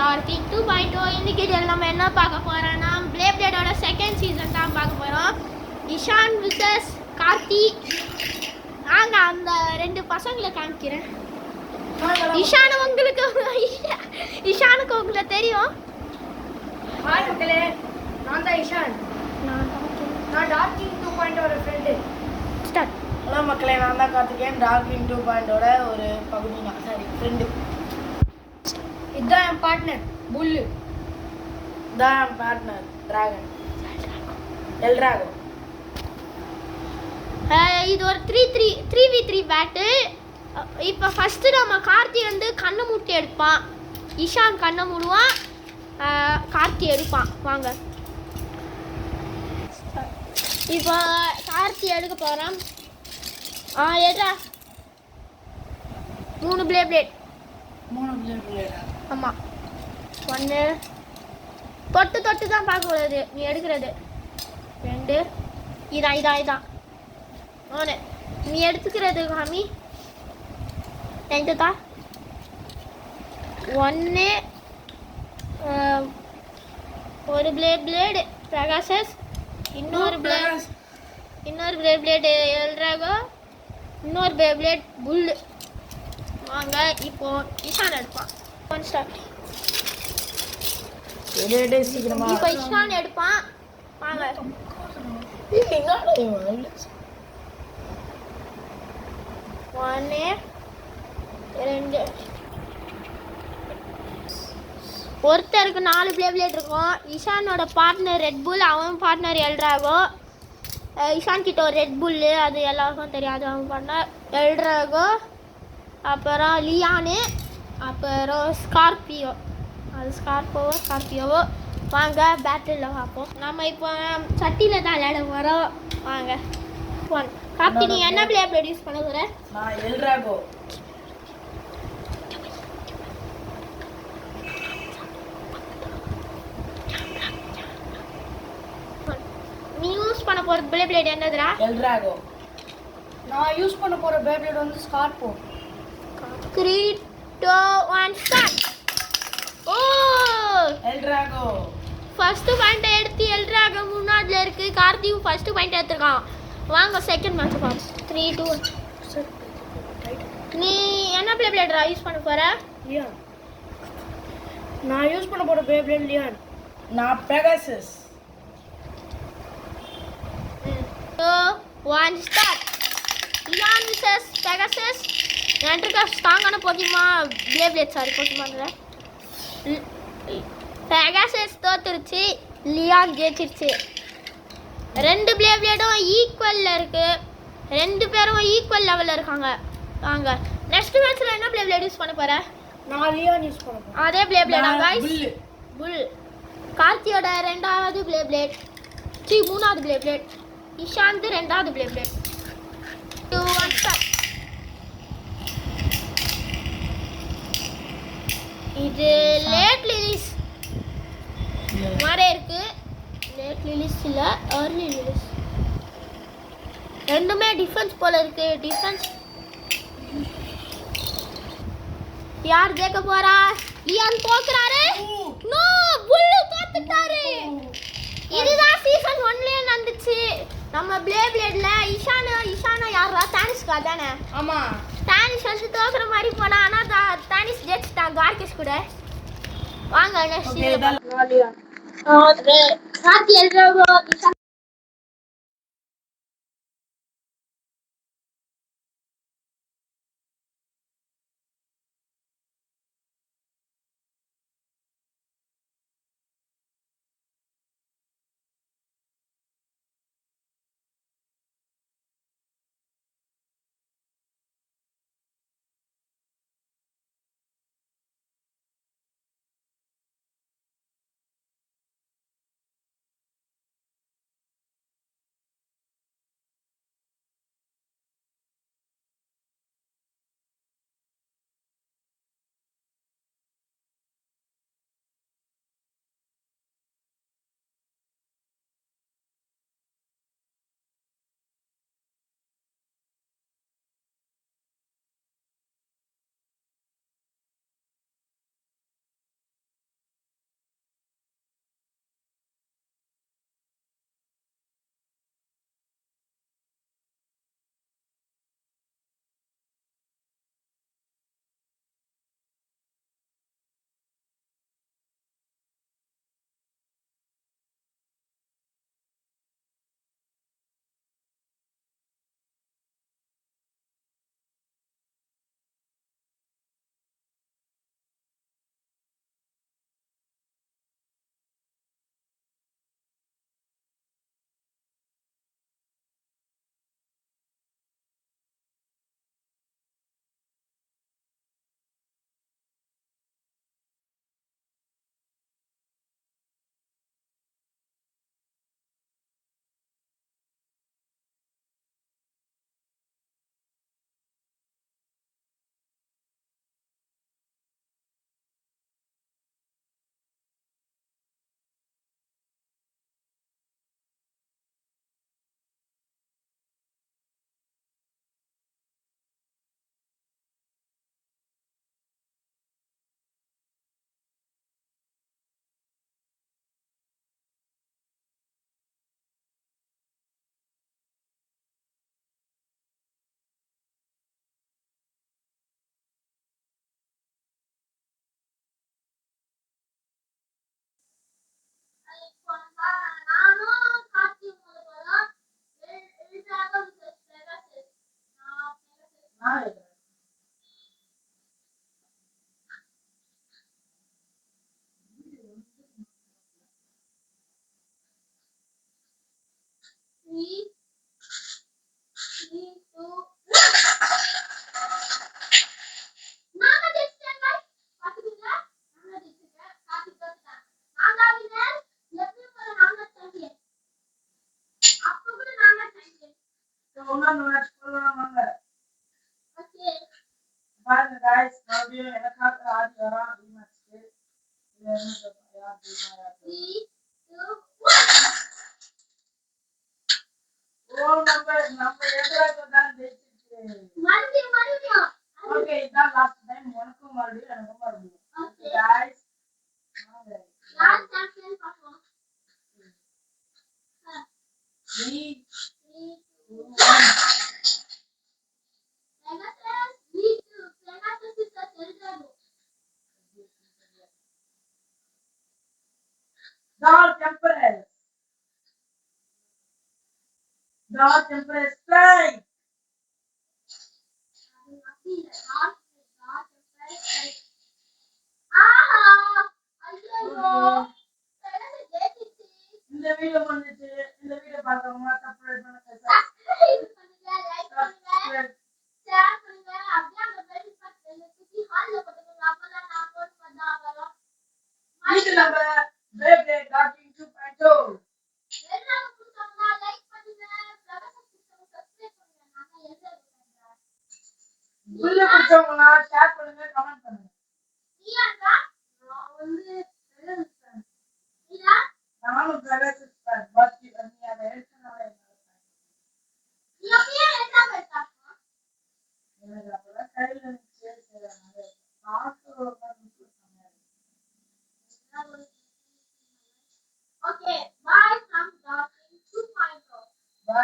டார்கிங் 2.0 இன்னைக்கு நம்ம என்ன பார்க்க போறோம்னா பிளேப்ளேடோட செகண்ட் சீசன் தான் பார்க்க போறோம். இஷான் விசஸ் கார்த்தி. நாங்க அந்த ரெண்டு பசங்களை காமிக்கிறேன். இஷான் இஷானுக்கு உங்களுக்கு தெரியும். ஹாய் மக்களே, நான் தான் இஷான். நான் டார்கிங் 2.0 ஃப்ரெண்டு. ஸ்டார்ட். ஹலோ மக்களே, நான் தான் கார்த்திகேயன். டார்கிங் 2.0 ஒரு பகுதி தான், சாரி ஃப்ரெண்டு. இதுதான் என் பார்ட்னர் புல்லு. இதுதான் என் பார்ட்னர் டிராகன் எல்ட்ராகோ. இது ஒரு 3v3 பேட்டு. இப்போ ஃபஸ்ட்டு நம்ம கார்த்தி வந்து கண்ணை மூட்டி எடுப்பான். இஷான் கண்ணை மூடுவான், கார்த்தி எடுப்பான். வாங்க இப்போ கார்த்தி எடுக்க போகிறான். எடுறா 3 பிளேட். ஆமாம், 1 தொட்டு தான் பார்க்கக்கூடாது. நீ எடுக்கிறது 2 இதான் 1 நீ எடுத்துக்கிறது காமி. 2 தான் 1 ஒரு பிளேடு பிரகாசஸ், இன்னொரு பிளேடு எல்ட்ராகோ, இன்னொரு பிளேட் புல்லு. வாங்க இப்போ இஷான் எடுப்பான். ஸ்டார்ட். இப்போ இஷான் எடுப்பான். வாங்க 1 2 ஒருத்தருக்கு 4 பிளேட் இருக்கும். இஷானோட பார்ட்னர் ரெட் புல், அவன் பார்ட்னர் எல்ட்ராகோ. இஷான் கிட்ட ஒரு ரெட் புல்லு, அது எல்லாருக்கும் தெரியாது. அவன் பார்ட்னர் எல்ட்ராகோ, அப்புறம் லியானு, அப்புறம் ஸ்கார்பியோ. அது ஸ்கார்பியோவோ. வாங்க பேட்டில் பார்ப்போம். நம்ம இப்போ சட்டியில் தான் விளையாட போகிறோம். வாங்க 1 கார்த்தி, நீ என்ன பிளேட் யூஸ் பண்ண போகிற? நான் எல்ட்ராகோ. நீ யூஸ் பண்ண போகிற பிளேட் என்னதுடா? எல்ட்ராகோ. நான் யூஸ் பண்ண போகிற பிளேட் வந்து ஸ்கார்போ. 3 2 1 ஸ்டார்ட். ஓ, எல்ட்ராகோ ஃபர்ஸ்ட் பாயிண்ட் எடுத்து எல்ட்ராகோ முன்னாடில இருக்கு. கார்த்தியும் ஃபர்ஸ்ட் பாயிண்ட் எடுத்துருக்கான். வாங்க செகண்ட் மேட்ச் பார்ப்போம். 3 2 நீ என்ன பிளேட் யூஸ் பண்ண போற? லியான். நான் யூஸ் பண்ண போற பிளேட் லியான். நான் Pegasus. 2 1 start. Leone versus Pegasus. ரெண்டுக்கு ஸ்ட்ராங்கான போதிமா பிளேட் போதிமாங்கல. பெகாசஸ் தோத்துருச்சு, லியான் ஜெயிச்சிருச்சு. 2 பிளேடும் ஈக்குவல்ல இருக்கு. 2 பேரும் ஈக்குவல் லெவல்ல இருக்காங்க. வாங்க நெக்ஸ்ட் மேட்ச்ல என்ன பிளேட் யூஸ் பண்ண போற? நான் லியான் யூஸ் பண்ண போறேன். அதே பிளேடா गाइस? புல். கார்த்தியோட 2வது பிளேட், 3வது பிளேட். இஷாந்த் 2வது பிளேட். 2 1 ஸ்டார்ட். இது லேட் ரிலீஸ் மாதிரி இருக்கு. லேட் ரிலீஸ் இல்ல, early ரிலீஸ். ரெண்டுமே டிஃபென்ஸ் போல இருக்கு. டிஃபென்ஸ் யார் ஜெயிக்க போறா? லியான் தோக்குறாரு. நோ, புல்லு தோத்துட்டாரு. இதுதான் சீசன் 1லயே நடந்துச்சு. நம்ம பிளேட்ல இஷானா யாரா? தானிஷ்கா தானே? ஆமா, தானிஷ் வந்து தோக்குற மாதிரி போனா. ஆனா தானிஷ் ஜெயிச்சிட்டான் துவாரகேஷ் கூட. வாங்க next Karthi L Drago Ishan comment match போடலாம் வாங்க. ஓகே பாருங்க गाइस மறுபடியும் எனக்காக ஆடி வரான் ரீமேட்ச்க்கு. இது என்ன சொல்றா யார் தெரியுமா? 3 2 1 ஓ நம்ம எதிராக தான் ஜெயிச்சிச்சு. மறுபடியும் ஓகே இதான் லாஸ்ட் டைம் உனக்கும் மறுபடியும் எனக்கும் மறுபடியும். ஓகே गाइस வாங்க. யார் சாம்பியன் பாப்போம் 3 3 2 2 1 Pegasus V2 Pegasus is a Eldrago Dark Empress. Dark Empress strike. இந்த வீடியோ வந்துச்சு. இந்த வீடியோ பார்த்தவங்க சப்ஸ்கிரைப் பண்ணுங்க. இது நம்ம பேபே டாக்கிங் 2.0. புல்ல பிடிச்சவங்களா ஷேர் பண்ணுங்க கமெண்ட் பண்ணுங்க. நானும் பிரகாஷ் ஃபேன். பாக்கி நீ அதை எடுத்தனால என்ன